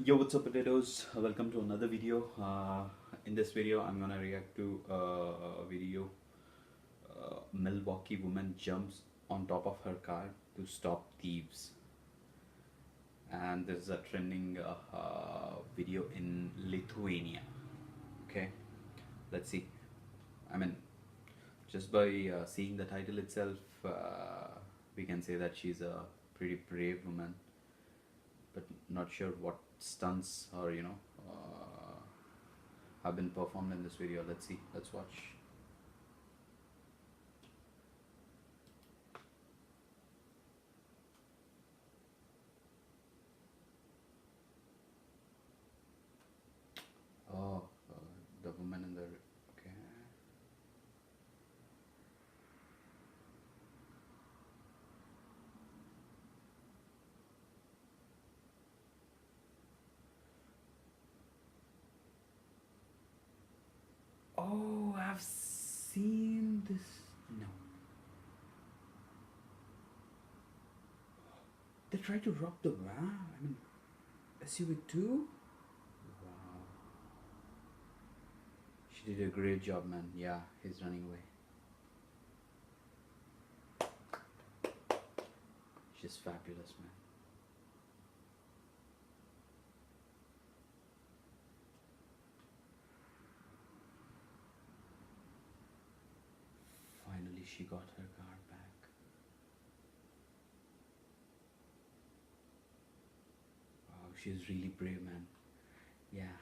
Yo, what's up, potatoes? Welcome to another video. In this video, I'm gonna react to a video. Milwaukee woman jumps on top of her car to stop thieves, and this is a trending video in Lithuania. Okay, let's see. I mean, just by seeing the title itself, we can say that she's a pretty brave woman, but not sure what stunts or have been performed in this video. Let's see. Let's watch. Oh, the woman in the okay. Oh, I've seen this. No, they tried to rob the van. I mean, SUV too. Wow, she did a great job, man. Yeah, he's running away. She's fabulous, man. Finally, she got her car back. Wow, she's really brave, man. Yeah.